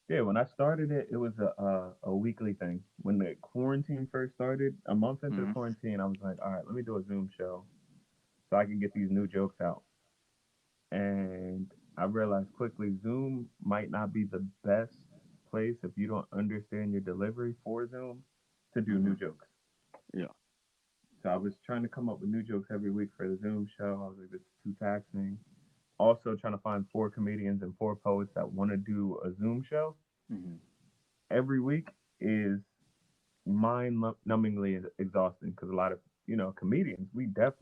S2: Yeah, when I started it, it was a weekly thing. When the quarantine first started, a month into the
S3: Hmm.
S2: quarantine, I was like, all right, let me do a Zoom show so I can get these new jokes out. And I realized quickly Zoom might not be the best place if you don't understand your delivery for Zoom to do new
S3: Hmm.
S2: jokes.
S3: Yeah.
S2: So I was trying to come up with new jokes every week for the Zoom show. I was like, this is too taxing. Also trying to find four comedians and four poets that want to do a Zoom show
S3: Hmm.
S2: every week is mind-numbingly exhausting because a lot of comedians we don't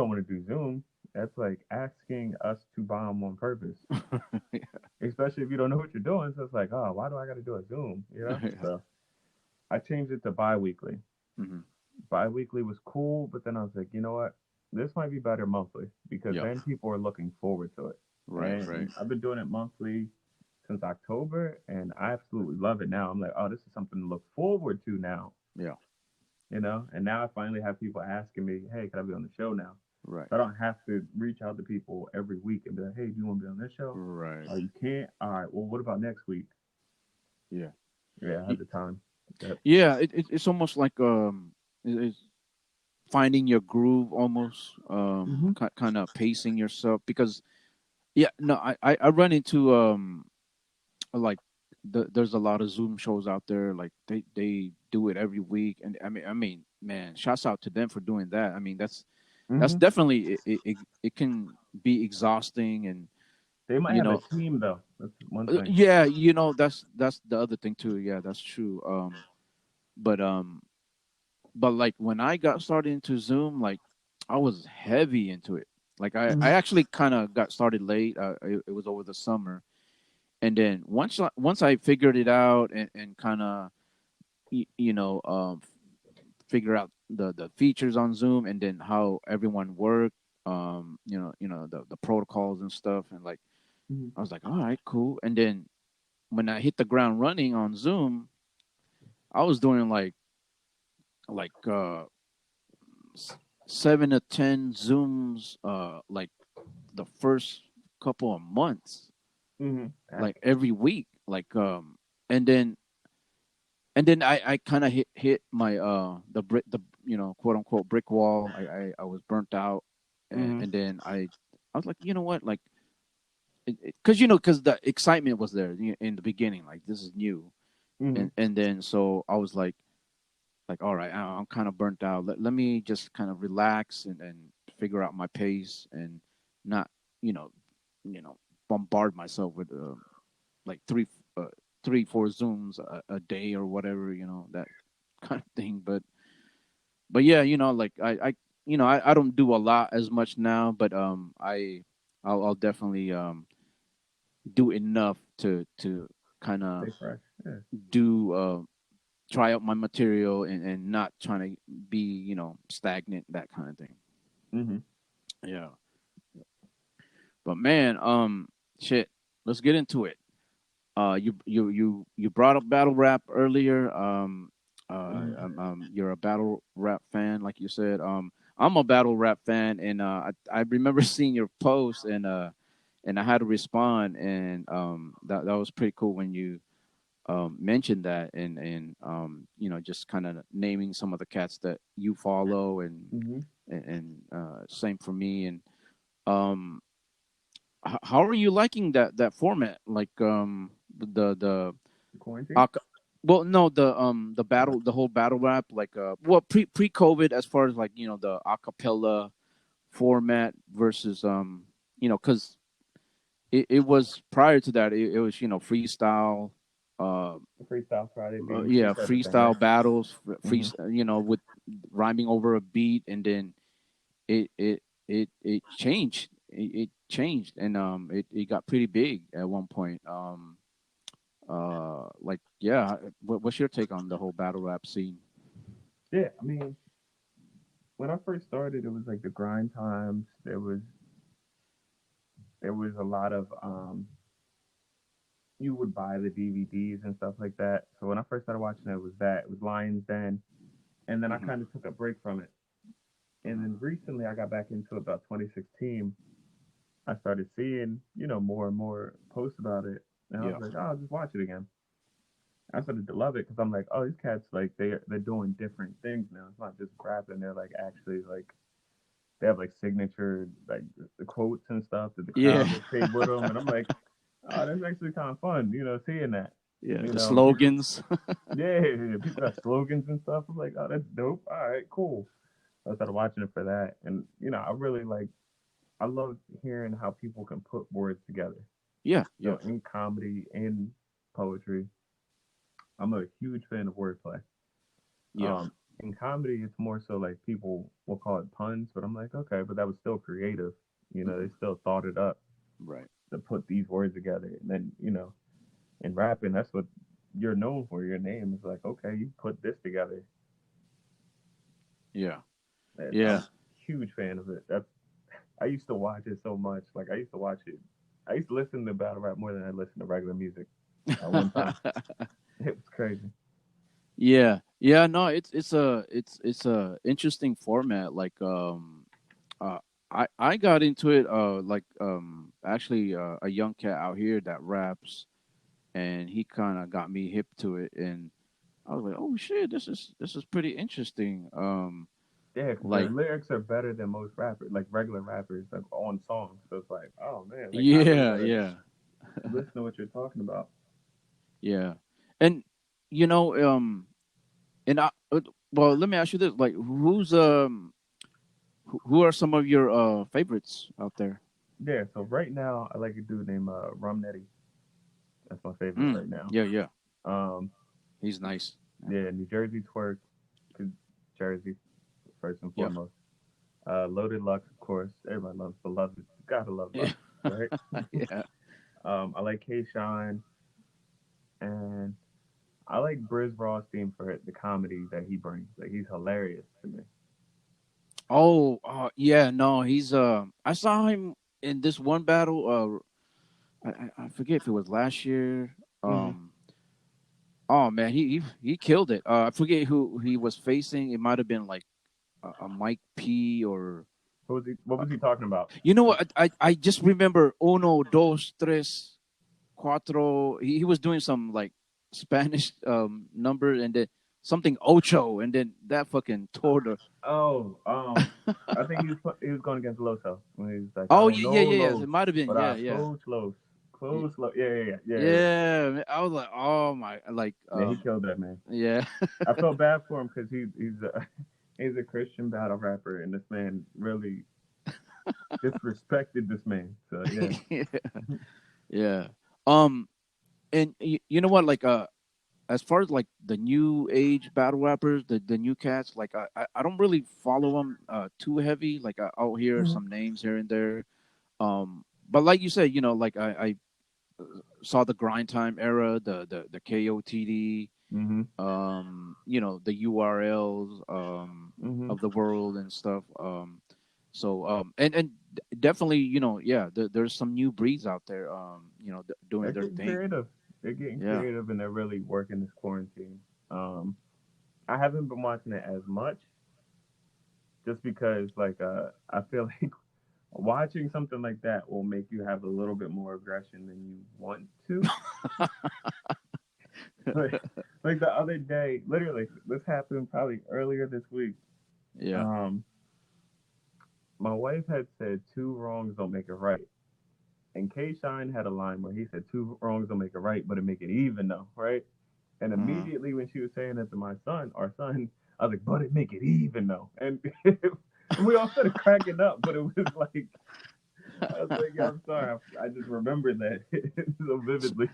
S2: want to do Zoom. That's like asking us to bomb on purpose, especially if you don't know what you're doing. So it's like, oh, why do I got to do a Zoom?
S3: Yeah.
S2: So I changed it to bi-weekly.
S3: Hmm.
S2: Bi-weekly was cool, but then I was like, you know what? This might be better monthly because
S3: Yeah.
S2: then people are looking forward to it.
S3: Right. Right.
S2: And I've been doing it monthly since October, and I absolutely love it now. I'm like, oh, this is something to look forward to now,
S3: Yeah.
S2: And now I finally have people asking me, hey, can I be on the show now?
S3: Right.
S2: So I don't have to reach out to people every week and be like, hey, do you want to be on this show?
S3: Right.
S2: Oh, you can't? All right, well, what about next week?
S3: Yeah.
S2: Yeah, I have
S3: Y-
S2: the time. Yep.
S3: Yeah. It's almost like it's finding your groove, almost
S2: Hmm.
S3: kind of pacing yourself because yeah, no, I run into like there's a lot of Zoom shows out there. Like they do it every week, and I mean, man, shouts out to them for doing that. I mean, that's
S2: Hmm.
S3: definitely it can be exhausting, and
S2: They might
S3: you
S2: have a
S3: know,
S2: team, though. That's one thing.
S3: yeah, that's the other thing too. Yeah, that's true. But but like when I got started into Zoom, like I was heavy into it. Like I
S2: Hmm.
S3: actually kind of got started late. It was over the summer, and then once I figured it out and kind of figure out the features on Zoom and then how everyone worked, the protocols and stuff, and like
S2: Hmm.
S3: I was like, all right, cool. And then when I hit the ground running on Zoom, I was doing like 7 to 10 Zooms, like the first couple of months,
S2: Hmm.
S3: like every week, like and then I kind of hit my the brick the quote unquote brick wall. I was burnt out,
S2: Hmm.
S3: and then I was like, you know what, like, because because the excitement was there in the beginning, like this is new,
S2: Hmm.
S3: and then so I was like all right, I'm kind of burnt out. Let me just kind of relax and figure out my pace and not you know you know bombard myself with like uh, 3 4 Zooms a day or whatever, that kind of thing. But yeah, like I don't do a lot as much now, but I'll definitely do enough to kind of
S2: Stay fresh. Yeah.
S3: do try out my material and not trying to be stagnant, that kind of thing.
S2: Hmm.
S3: Yeah. But man, shit, let's get into it. You brought up battle rap earlier.
S2: Hmm.
S3: You're a battle rap fan, like you said. I'm a battle rap fan, and I remember seeing your post, and I had to respond, and that was pretty cool when you mentioned that, and just kind of naming some of the cats that you follow,
S2: Mm-hmm.
S3: and same for me. And um, how are you liking that format? Like the
S2: The quarantine.
S3: ac- well, no, the battle, the whole battle rap, like well, pre COVID, as far as like the acapella format versus because it was prior to that, it was freestyle, uh,
S2: The Freestyle Friday being
S3: yeah,
S2: just everything, right?
S3: freestyle battles,
S2: Mm-hmm.
S3: with rhyming over a beat, and then it changed. It changed, and it got pretty big at one point. Like, yeah, what's your take on the whole battle rap scene?
S2: Yeah, I mean, when I first started, it was like the grind times. There was a lot of you would buy the DVDs and stuff like that. So when I first started watching it, it was Lions Den, and then I
S3: Hmm.
S2: kind of took a break from it. And then recently, I got back into it about 2016. I started seeing more and more posts about it, and I was
S3: Yeah,
S2: like, oh, I'll just watch it again. I started to love it because I'm like, oh, these cats like they're doing different things now. It's not just rapping; they're like actually like they have like signature like the quotes and stuff that the
S3: yeah,
S2: crowd will say with them, and I'm like, oh, that's actually kind of fun, seeing that.
S3: yeah.
S2: You
S3: The
S2: know, people,
S3: slogans.
S2: yeah, people got slogans and stuff. I'm like, oh, that's dope. All right, cool. I started watching it for that, and I really like. I love hearing how people can put words together.
S3: Yeah, yeah,
S2: So in comedy, in poetry, I'm a huge fan of wordplay.
S3: yeah.
S2: Um, in comedy, it's more so like people will call it puns, but I'm like, okay, but that was still creative. They
S3: Hmm.
S2: still thought it up
S3: Right.
S2: to put these words together. And then, in rapping, that's what you're known for. Your name is like, okay, you put this together.
S3: Yeah,
S2: And I'm
S3: yeah.
S2: a huge fan of it. I used to watch it so much. Like I used to watch it. I used to listen to battle rap more than I listened to regular music at one time. It was crazy.
S3: Yeah, yeah. No, it's a interesting format. Like, uh, I got into it. Like, actually, a young cat out here that raps, and he kind of got me hip to it, and I was like, oh shit, this is pretty interesting.
S2: Yeah, because their
S3: Like,
S2: lyrics are better than most rappers, like regular rappers, like on songs. So it's like, oh man, like I really
S3: yeah,
S2: gotta
S3: yeah,
S2: listen to what you're talking about.
S3: yeah, and you know, and well, let me ask you this: like, who are some of your favorites out there?
S2: Yeah, so right now I like a dude named Romnetti. That's my favorite
S3: Mm,
S2: right now.
S3: yeah, yeah,
S2: Um,
S3: he's nice. Yeah,
S2: yeah, New Jersey twerk, 'cause Jersey first and
S3: yeah,
S2: foremost. Loaded Lux, of course. Everybody loves Beloved. Gotta love
S3: yeah,
S2: Lux, right?
S3: yeah.
S2: I like K Shine, and I like Briz Rothstein for the comedy that he brings. Like he's hilarious to me.
S3: Oh, yeah, no, he's I saw him in this one battle. I forget if it was last year.
S2: Hmm.
S3: Oh man, he killed it. I forget who he was facing. It might have been like a Mike P or
S2: What
S3: uh,
S2: was he talking about?
S3: you know what? I just remember uno, dos, tres, cuatro. He was doing some like Spanish number, and then something ocho, and then that fucking tore the.
S2: Oh, I think he was going against Loso when he was like, I
S3: Oh
S2: don't
S3: yeah, yeah,
S2: know
S3: yeah, yeah.
S2: Los,
S3: It might have been.
S2: but
S3: Yeah,
S2: I
S3: yeah.
S2: close Los,
S3: Y-
S2: close Los. Yeah, yeah, yeah, yeah, yeah.
S3: Yeah, man, I was like, oh my, like,
S2: Yeah, he killed that man.
S3: yeah,
S2: I felt bad for him because he's a he's a Christian battle rapper, and this man really disrespected this man. So yeah.
S3: yeah, yeah. Um, and you know what? Like, as far as like the new age battle rappers, the new cats, like I don't really follow them too heavy. Like I'll hear
S2: Hmm.
S3: some names here and there. But like you said, like I saw the grind time era, the KOTD,
S2: Hmm.
S3: the URLs
S2: Hmm.
S3: of the world and stuff. So and definitely, yeah, there's some new breeds out there, doing
S2: They're
S3: their
S2: getting
S3: thing.
S2: creative. They're getting
S3: Yeah.
S2: creative, and they're really working this quarantine. I haven't been watching it as much just because like I feel like watching something like that will make you have a little bit more aggression than you want to. like, like the other day, literally, this happened probably earlier this week.
S3: Yeah.
S2: Um, my wife had said two wrongs don't make it right. And K Shine had a line where he said two wrongs don't make it right, but it make it even though, right? And
S3: Uh-huh.
S2: immediately when she was saying that to my son, our son, I was like, but it make it even though. And we all started cracking up, but it was like I was like, yeah, I'm sorry. I just remembered that so vividly.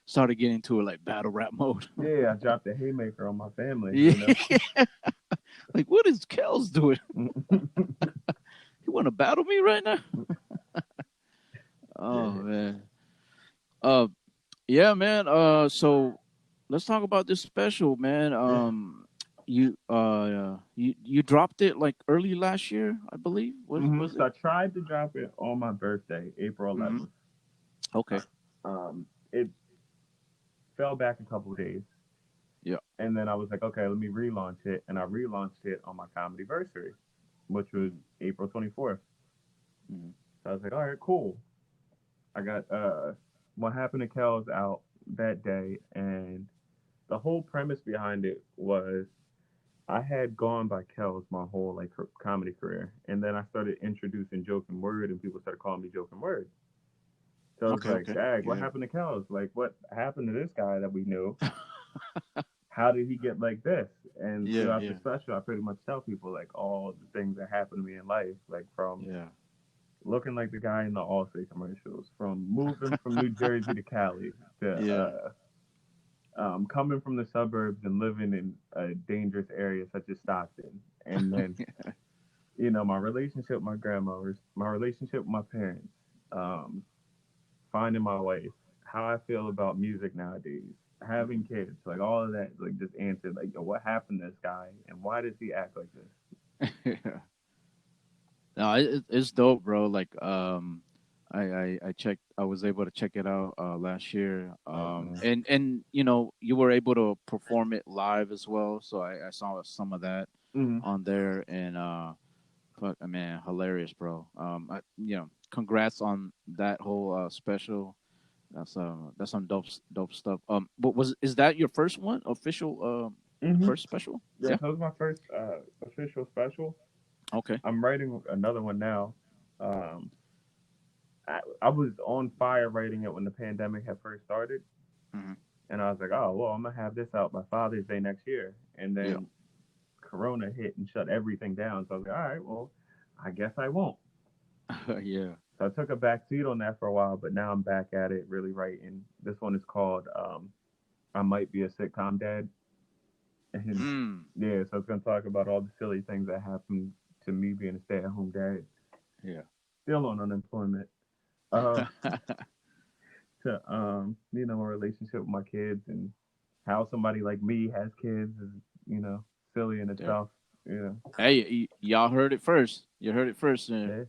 S3: Started getting into it like battle rap mode.
S2: Yeah, I dropped a haymaker on my family,
S3: Yeah.
S2: you know.
S3: Like, what is Kellz doing? You want to battle me right now? Oh
S2: Yeah.
S3: man. Uh, yeah, man. So let's talk about this special, man.
S2: Yeah.
S3: You dropped it like early last year, I believe. Was
S2: So
S3: it?
S2: I tried to drop it on my birthday, April
S3: Mm-hmm.
S2: 11th.
S3: Okay.
S2: It fell back a couple of days.
S3: Yeah.
S2: And then I was like, okay, let me relaunch it. And I relaunched it on my comedy anniversary, which was April 24th.
S3: Mm-hmm.
S2: So I was like, all right, cool. I got What Happened to Kellz out that day. And the whole premise behind it was I had gone by Kellz my whole like comedy career. And then I started introducing Jokenword and people started calling me Jokenword. So I was
S3: Okay.
S2: like,
S3: Okay.
S2: Dag, what
S3: Yeah.
S2: happened to Kellz? Like, what happened to this guy that we knew? How did he get like this? And
S3: Yeah.
S2: throughout the
S3: Yeah.
S2: special, I pretty much tell people like all the things that happened to me in life, like from
S3: Yeah.
S2: looking like the guy in the Allstate commercials, from moving from New Jersey to Cali, to
S3: Yeah.
S2: coming from the suburbs and living in a dangerous area such as Stockton, and then my relationship with my grandma, my relationship with my parents, um, finding my wife, how I feel about music nowadays, having kids, like all of that, like just answered like, yo, what happened to this guy and why does he act like this?
S3: Yeah. No, it's dope, bro. Like, I checked. I was able to check it out last year.
S2: Oh man.
S3: And you were able to perform it live as well. So I saw some of that
S2: Mm-hmm.
S3: on there, and fuck, man, hilarious, bro. Congrats on that whole special. That's some dope stuff. But is that your first one, official
S2: Mm-hmm.
S3: first special?
S2: Yeah,
S3: Yeah.
S2: so it was my first official special.
S3: Okay.
S2: I'm writing another one now. Um, I was on fire writing it when the pandemic had first started,
S3: Hmm.
S2: and I was like, oh well, I'm gonna have this out by Father's Day next year, and
S3: Yeah.
S2: then Corona hit and shut everything down. So I was like, all right, well, I guess I won't.
S3: Yeah.
S2: So I took a back seat on that for a while, but now I'm back at it, really writing. This one is called "I Might Be a Sitcom Dad," and
S3: Mm.
S2: yeah, so it's gonna talk about all the silly things that happened to me being a stay-at-home dad,
S3: Yeah.
S2: still on unemployment. Uh, to my relationship with my kids and how somebody like me has kids is silly in
S3: Yeah.
S2: itself. You
S3: Hey, y'all heard it first. You heard it first.
S2: yeah.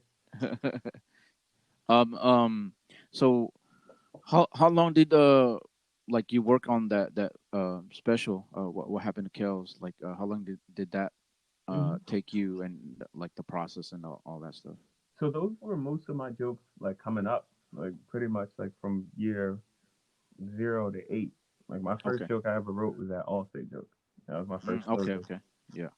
S3: um. Um. So, how long did like you work on that special? What happened to Kells? Like, how long did that
S2: Hmm.
S3: take you, and like the process and all that stuff?
S2: So those were most of my jokes like coming up, like pretty much like from year 0 to 8. Like my first
S3: Okay.
S2: joke I ever wrote was that Allstate joke. That was my first
S3: Okay.
S2: slogan,
S3: Okay. Yeah.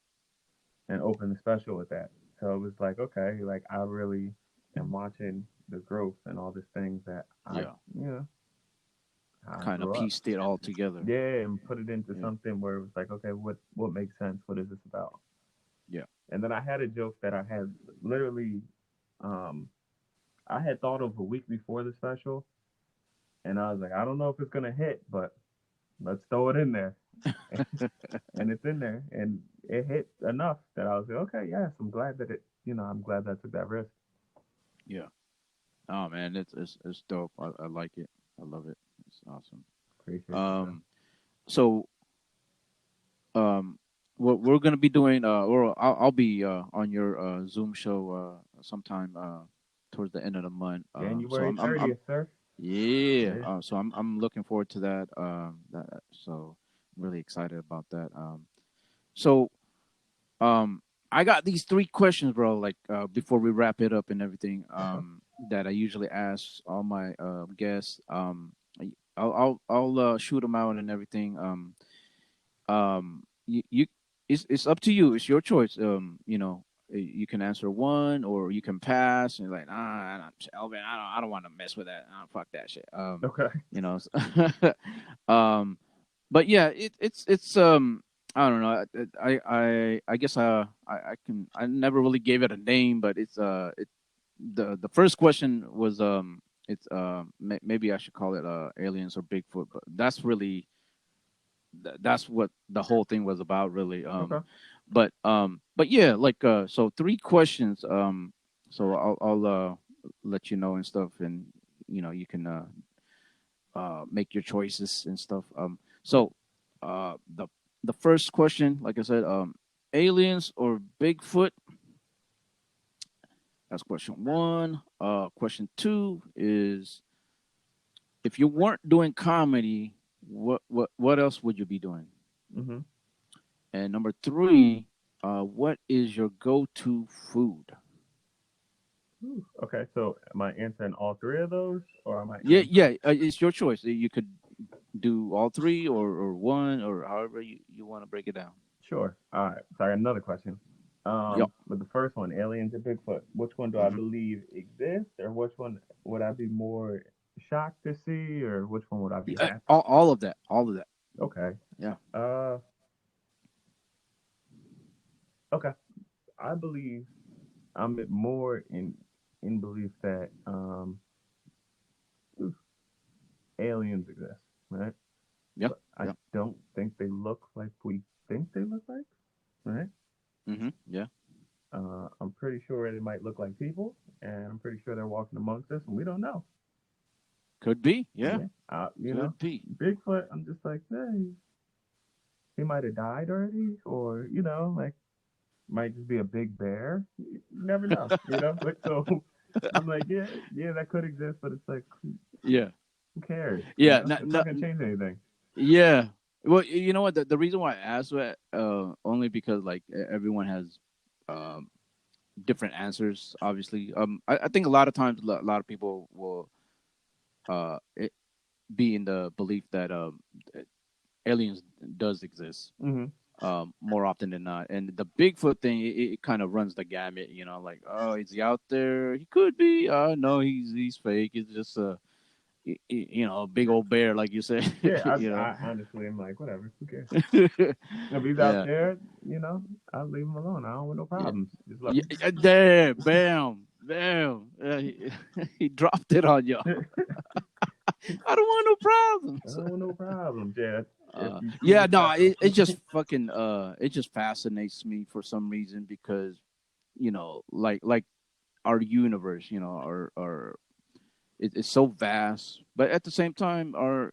S2: and opened the special with that. So it was like, okay, like I really am watching the growth and all these things that
S3: Yeah.
S2: you know, how I
S3: Kind of
S2: grew up.
S3: pieced it all together.
S2: Yeah, and put it into
S3: Yeah.
S2: something where it was like, okay, what makes sense? What is this about?
S3: Yeah.
S2: And then I had a joke that I had literally, um, I had thought of a week before the special, and I was like, I don't know if it's gonna hit, but let's throw it in there, and it's in there, and it hit enough that I was like, okay, yes, I'm glad that I'm glad that I took that risk.
S3: Yeah. Oh man, it's dope. I like it. I love it. It's awesome.
S2: Appreciate you, bro.
S3: Um. So what we're gonna be doing, or I'll be on your Zoom show sometime towards the end of the month. So
S2: January
S3: I'm
S2: 30th, sir.
S3: yeah.
S2: Yeah.
S3: So I'm looking forward to that. So I'm really excited about that. So um I got these three questions, bro. Like before we wrap it up and everything,
S2: Okay.
S3: that I usually ask all my guests. I'll shoot them out and everything. You it's up to you. It's your choice. You can answer one or you can pass and like, Elvin, I don't want to mess with that. Fuck that shit.
S2: Okay.
S3: You know, um, but yeah, it's I don't know. I guess I never really gave it a name, but the first question was it's maybe I should call it aliens or Bigfoot, but that's really that's what the whole thing was about, really.
S2: Okay.
S3: But yeah, like so three questions. So I'll let you know and stuff, and you can make your choices and stuff. So the first question, like I said, aliens or Bigfoot. That's question one. Question two is, if you weren't doing comedy, what else would you be doing?
S2: Mm-hmm.
S3: And number three, what is your go-to food?
S2: Okay. So am I answering all three of those, or am I
S3: Yeah,
S2: answering?
S3: yeah, it's your choice. You could do all three or one or however you want to break it down.
S2: Sure. All right. So I got another question.
S3: Yep.
S2: With the first one, aliens and Bigfoot, which one do I
S3: Hmm.
S2: believe exists, or which one would I be more shocked to see, or which one would I be
S3: Yeah,
S2: happy?
S3: all of that, all of that.
S2: Okay.
S3: Yeah.
S2: Uh. Okay. I believe I'm more in belief that aliens exist, right?
S3: Yeah.
S2: But I
S3: Yeah.
S2: don't think they look like we think they look like, right?
S3: Yeah.
S2: I'm pretty sure they might look like people, and I'm pretty sure they're walking amongst us, and we don't know.
S3: Could be. Yeah.
S2: Yeah,
S3: Could be.
S2: Bigfoot. I'm just like, hey, he might have died already, or like might just be a big bear. You never know, Like so, I'm like, yeah, yeah, that could exist, but it's like,
S3: Yeah.
S2: who cares?
S3: Yeah.
S2: It's not gonna change anything.
S3: Yeah. Well, you know what? The reason why I asked that, only because like everyone has um, different answers. Obviously, I think a lot of times a lot of people will it be in the belief that aliens does exist
S2: Mm-hmm.
S3: more often than not. And the Bigfoot thing, it kind of runs the gamut. Like, oh, is he out there? He could be. No, he's fake. It's just a big old bear, like you said.
S2: Yeah,
S3: you know.
S2: I honestly am like, whatever, who cares? If he's out
S3: Yeah.
S2: there, I'll leave him alone. I don't want no
S3: Yeah.
S2: problems. Just let
S3: Yeah. There. Bam. Bam. He dropped it on you. I don't want no
S2: I
S3: problems.
S2: don't want no problems. Yeah, if you
S3: Yeah,
S2: truly
S3: no,
S2: special.
S3: it just fucking it just fascinates me for some reason because like our universe, it's so vast, but at the same time, our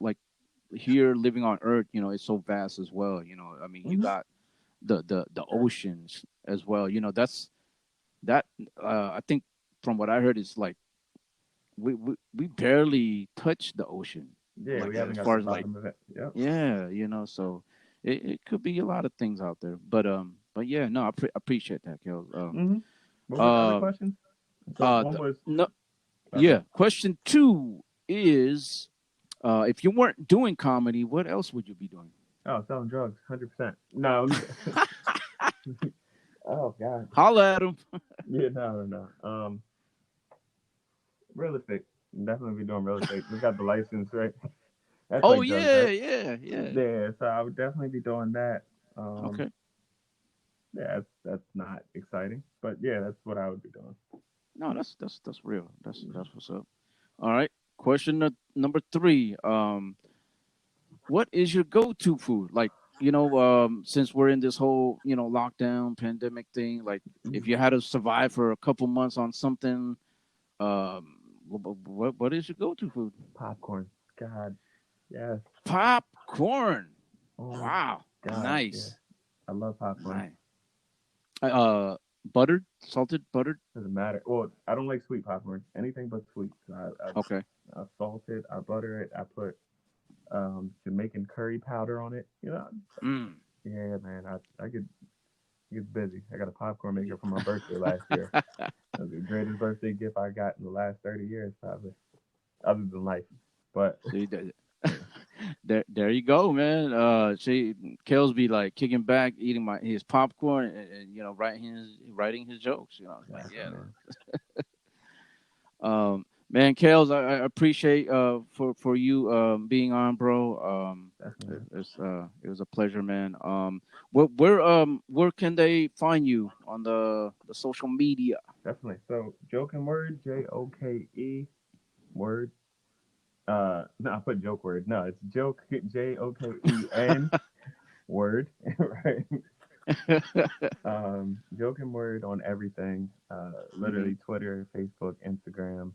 S3: like here living on Earth, it's so vast as well. I mean, you
S2: Hmm.
S3: got the oceans as well. That I think from what I heard is like we barely touch the ocean,
S2: Yeah,
S3: like
S2: we haven't
S3: as
S2: got to
S3: far
S2: the
S3: as like.
S2: bottom of it. Yep.
S3: Yeah, so it could be a lot of things out there, but yeah, no, appreciate that, Kel.
S2: Hmm. What were the other
S3: Uh,
S2: questions? So one
S3: the,
S2: was
S3: no,
S2: okay.
S3: yeah. Question two is, if you weren't doing comedy, what else would you be doing?
S2: Oh, selling drugs, 100%. No. Oh God.
S3: Holla at him.
S2: Yeah, no, no, no. Real estate. Definitely be doing real estate. We got the license, right? That's
S3: Oh
S2: like drugs,
S3: yeah,
S2: right?
S3: yeah, yeah.
S2: Yeah, so I would definitely be doing that.
S3: Okay.
S2: Yeah, that's not exciting, but yeah, that's what I would be doing.
S3: No, that's real. That's what's up. All right. Question number three. What is your go-to food? Like, since we're in this whole, lockdown pandemic thing, like if
S2: Mhm.
S3: you had to survive for a couple months on something, what is your go-to food?
S2: Popcorn. God, yes.
S3: Popcorn.
S2: Oh my
S3: Wow.
S2: God, yeah.
S3: Nice.
S2: I love popcorn.
S3: Nice. Buttered, salted, buttered.
S2: Doesn't matter. Well, I don't like sweet popcorn. Anything but sweet. So
S3: Okay.
S2: I salt it. I butter it. I put Jamaican curry powder on it.
S3: Mm.
S2: Yeah, man. I get busy. popcorn maker for my birthday last year. That was the greatest birthday gift I got in the last 30 years, probably, other than life. But
S3: See,
S2: yeah,
S3: there you go, man. See, Kellz be like kicking back, eating his popcorn, and writing his jokes. Like
S2: exactly,
S3: yeah.
S2: man.
S3: Man, Kellz, I appreciate for you being on, bro.
S2: Definitely,
S3: It was a pleasure, man. Where can they find you on the social media?
S2: definitely. So, Jokenword, Joke word. No, I put joke word. No, it's joke Joken word, right? Joking word on everything.
S3: Hmm.
S2: Literally Twitter, Facebook, Instagram,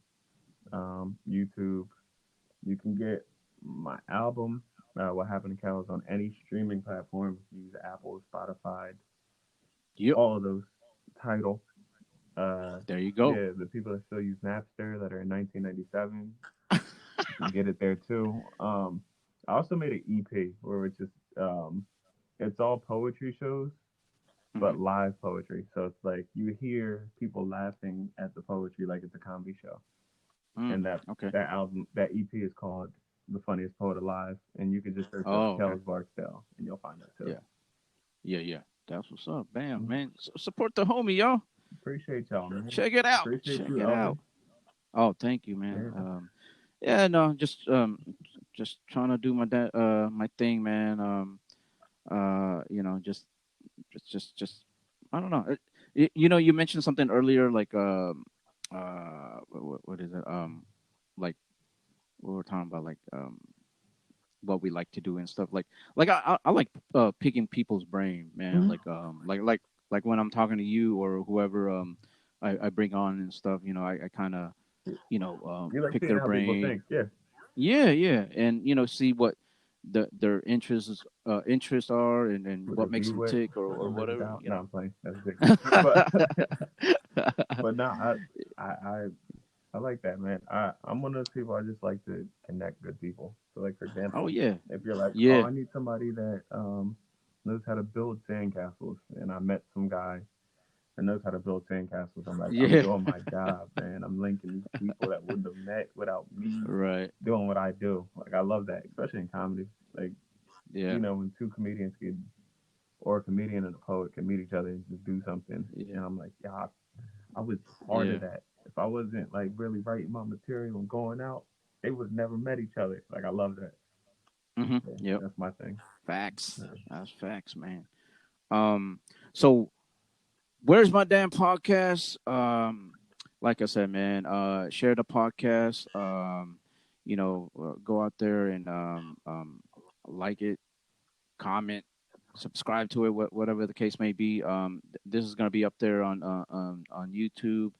S2: YouTube. You can get my album, What Happened to Cows, on any streaming platform. Use Apple, Spotify,
S3: Yep.
S2: all of those. Title. Uh,
S3: There you go.
S2: yeah, the people that still use Napster that are in 1997, you can get it there too. I also made an EP where it's all poetry shows,
S3: Hmm.
S2: but live poetry. So it's like you hear people laughing at the poetry like it's a comedy show.
S3: Mm.
S2: And that
S3: Okay.
S2: that album, that EP is called "The Funniest Poet Alive," and you can just search up
S3: Oh, okay.
S2: Kellz Barksdale, and you'll find that too.
S3: Yeah. Yeah. Yeah. That's what's up. Bam,
S2: Mhm.
S3: man. Support the homie, y'all.
S2: Appreciate y'all, man.
S3: Check it out.
S2: Appreciate
S3: Check
S2: you,
S3: it out.
S2: Elvin.
S3: Oh, thank you, man.
S2: Yeah,
S3: Yeah, no, just trying to do my thing, man. Just I don't know. You mentioned something earlier, like what is it? Like we were talking about, like what we like to do and stuff. Like I like picking people's brain, man.
S2: hmm
S3: Like when I'm talking to you or whoever I bring on and stuff. I kind of
S2: you like
S3: pick
S2: seeing
S3: their
S2: how people
S3: brain.
S2: think. Yeah,
S3: Yeah, yeah, and see what their interests are, and
S2: with a
S3: what
S2: V
S3: makes them
S2: whip,
S3: tick, or
S2: never written
S3: whatever.
S2: down. No, I'm playing. That's ridiculous. But no, I I I like that, man. I'm one of those people. I just like to connect good people. So, like for
S3: Oh
S2: example,
S3: yeah,
S2: if you're like, oh,
S3: yeah,
S2: I need somebody that knows how to build sandcastles, and I met some guy that knows how to build sandcastles, I'm like, I'm
S3: yeah.
S2: doing my job, man. I'm linking these people that wouldn't have met without me
S3: Right.
S2: doing what I do. Like I love that, especially in comedy. Like
S3: Yeah,
S2: when two comedians could, or a comedian and a poet can meet each other and just do something,
S3: yeah,
S2: and I'm like, yeah, I was part
S3: yeah.
S2: of that. If I wasn't like really writing my material and going out, they would never met each other. Like I love that.
S3: Mm-hmm.
S2: Yeah,
S3: Yep.
S2: that's my thing.
S3: Facts.
S2: Yeah.
S3: That's facts, man. So where's my damn podcast? Like I said, man, share the podcast. Go out there and like it, comment, subscribe to it, whatever the case may be. This is gonna be up there on YouTube,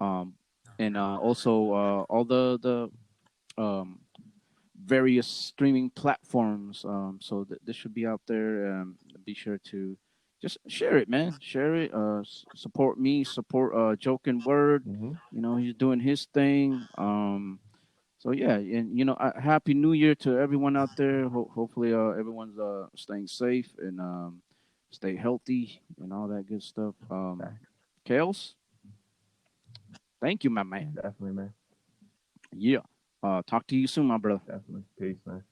S3: um, and also all the various streaming platforms. So this should be out there. Be sure to just share it, man. Share it. Support me. Support Joking Word.
S2: hmm
S3: He's doing his thing. So yeah, and happy New Year to everyone out there. Hopefully, everyone's staying safe and stay healthy and all that good stuff. Kales, thank you, my man.
S2: Definitely, man.
S3: Yeah. Talk to you soon, my brother.
S2: Definitely. Peace, man.